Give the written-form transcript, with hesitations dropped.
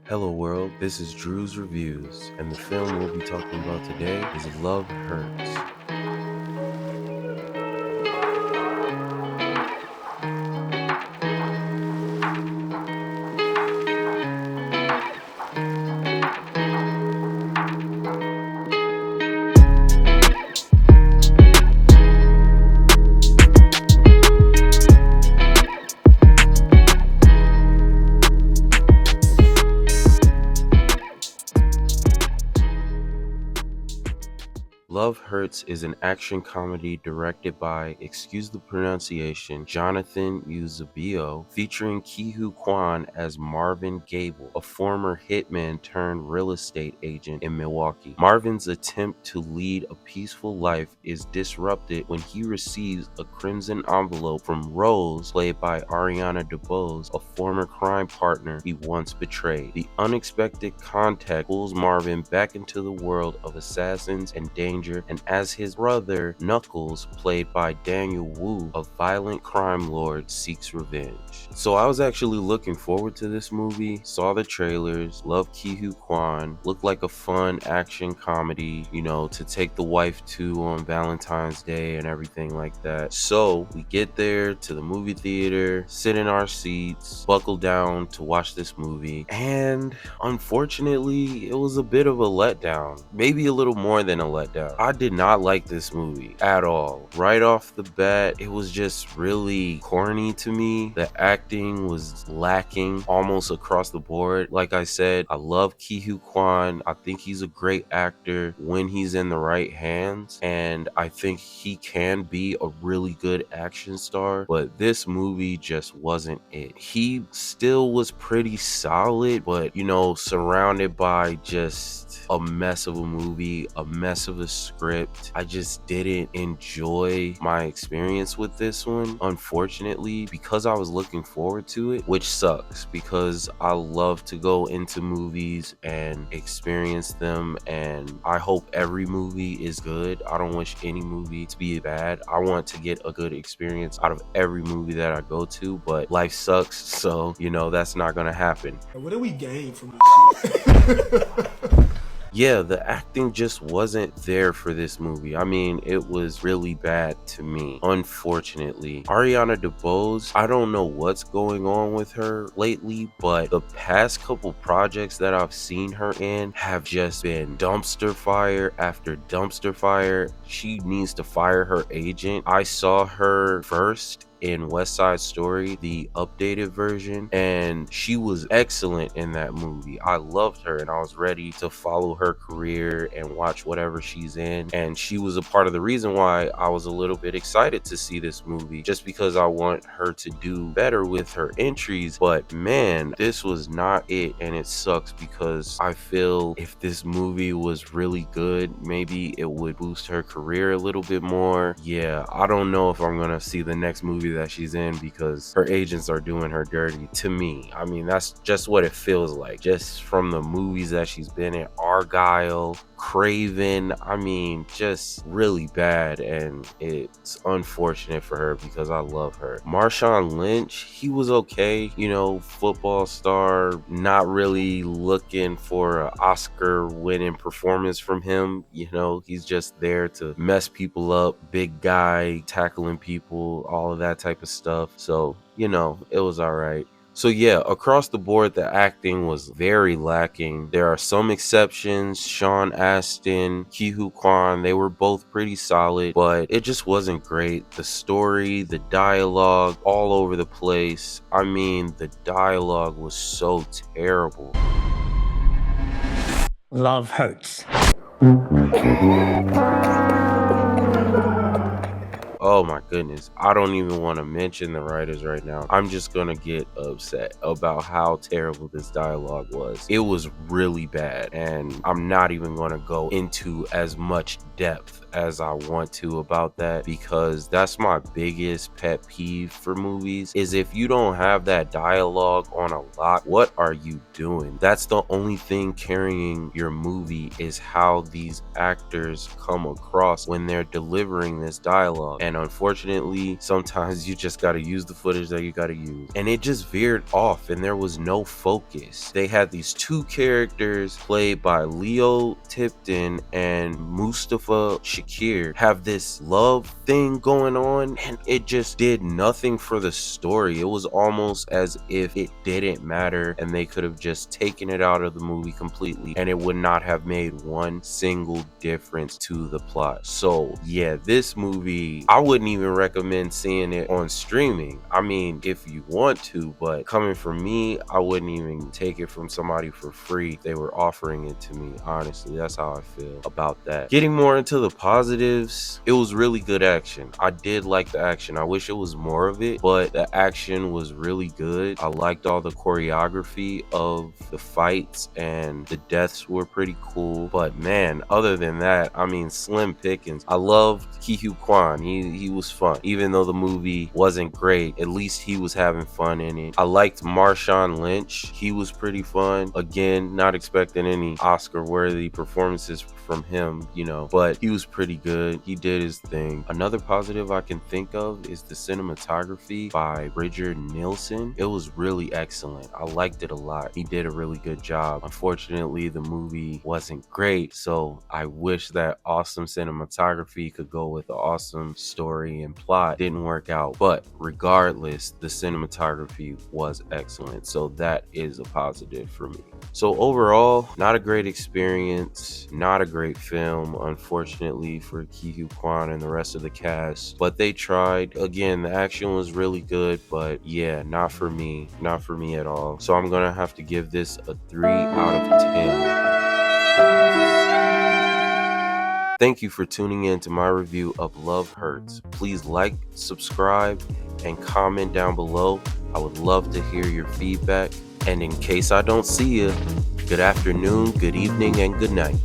Hello world, this is Drew's Reviews, and the film we'll be talking about today is Love Hurts. Love Hurts is an action comedy directed by, excuse the pronunciation, Jonathan Eusebio, featuring Ki-Hoo Kwan as Marvin Gable, a former hitman turned real estate agent in Milwaukee. Marvin's attempt to lead a peaceful life is disrupted when he receives a crimson envelope from Rose, played by Ariana DeBose, a former crime partner he once betrayed. The unexpected contact pulls Marvin back into the world of assassins and danger, and as his brother Knuckles, played by Daniel Wu, a violent crime lord, seeks revenge. So I was actually looking forward to this movie, saw the trailers, love Ki-Hoo Kwan, looked like a fun action comedy, to take the wife to on Valentine's Day and everything like that. So we get there to the movie theater, sit in our seats, buckle down to watch this movie, and unfortunately it was a bit of a letdown, maybe a little more than a letdown. I did not like this movie at all. Right off the bat, it was just really corny to me. The acting was lacking almost across the board. Like I said, I love Ki-Hoo Kwan. I think he's a great actor when he's in the right hands, and I think he can be a really good action star, but this movie just wasn't it. He still was pretty solid, but surrounded by just a mess of a movie, a mess of a script. I just didn't enjoy my experience with this one, unfortunately, because I was looking forward to it, which sucks because I love to go into movies and experience them, and I hope every movie is good. I don't wish any movie to be bad. I want to get a good experience out of every movie that I go to, but life sucks, so that's not gonna happen. What do we gain from this shit? Yeah, the acting just wasn't there for this movie. I mean, it was really bad to me, unfortunately. Ariana DeBose, I don't know what's going on with her lately, but the past couple projects that I've seen her in have just been dumpster fire after dumpster fire. She needs to fire her agent. I saw her first in West Side Story, the updated version, and she was excellent in that movie. I loved her and I was ready to follow her career and watch whatever she's in, and she was a part of the reason why I was a little bit excited to see this movie, just because I want her to do better with her entries. But man, this was not it, and it sucks because I feel if this movie was really good, maybe it would boost her career a little bit more. Yeah, I don't know if I'm gonna see the next movie that she's in because her agents are doing her dirty, to me. I mean, that's just what it feels like, just from the movies that she's been in. Argyle, Craven, I mean, just really bad, and it's unfortunate for her because I love her. Marshawn Lynch, he was okay, football star, not really looking for an Oscar winning performance from him. He's just there to mess people up, big guy tackling people, all of that type of stuff. So it was all right. So yeah, across the board, the acting was very lacking. There are some exceptions. Sean Astin, Ki-Hoo Kwan, they were both pretty solid, but it just wasn't great. The story, the dialogue, all over the place. I mean, the dialogue was so terrible. Love hurts. Oh my goodness, I don't even want to mention the writers right now. I'm just gonna get upset about how terrible this dialogue was. It was really bad, and I'm not even gonna go into as much depth as I want to about that, because that's my biggest pet peeve for movies, is if you don't have that dialogue on a lot, what are you doing? That's the only thing carrying your movie, is how these actors come across when they're delivering this dialogue. And and unfortunately, sometimes you just gotta use the footage that you gotta use. And it just veered off and there was no focus. They had these two characters played by Leo Tipton and Mustafa Shakir have this love thing going on, and it just did nothing for the story. It was almost as if it didn't matter and they could have just taken it out of the movie completely and it would not have made one single difference to the plot. So yeah, this movie, I wouldn't even recommend seeing it on streaming. I mean, if you want to, but coming from me, I wouldn't even take it from somebody for free. They were offering it to me. Honestly, that's how I feel about that. Getting more into the positives, it was really good action. I did like the action. I wish it was more of it, but the action was really good. I liked all the choreography of the fights and the deaths were pretty cool. But man, other than that, I mean, slim pickings. I loved Ki-Hu Kwan. He was fun. Even though the movie wasn't great, at least he was having fun in it. I liked Marshawn Lynch. He was pretty fun. Again, not expecting any Oscar-worthy performances from him, you know, but he was pretty good. He did his thing. Another positive I can think of is the cinematography by Richard Nielsen. It was really excellent. I liked it a lot. He did a really good job. Unfortunately, the movie wasn't great, so I wish that awesome cinematography could go with the awesome story and plot. Didn't work out, but regardless, the cinematography was excellent, so that is a positive for me. So overall, not a great experience, not a great film, unfortunately, for Ki-Hu Kwan and the rest of the cast, but they tried. Again, the action was really good, but yeah, not for me at all. So I'm gonna have to give this a 3 out of 10. Thank you for tuning in to my review of Love Hurts. Please like, subscribe, and comment down below. I would love to hear your feedback. And in case I don't see you, good afternoon, good evening, and good night.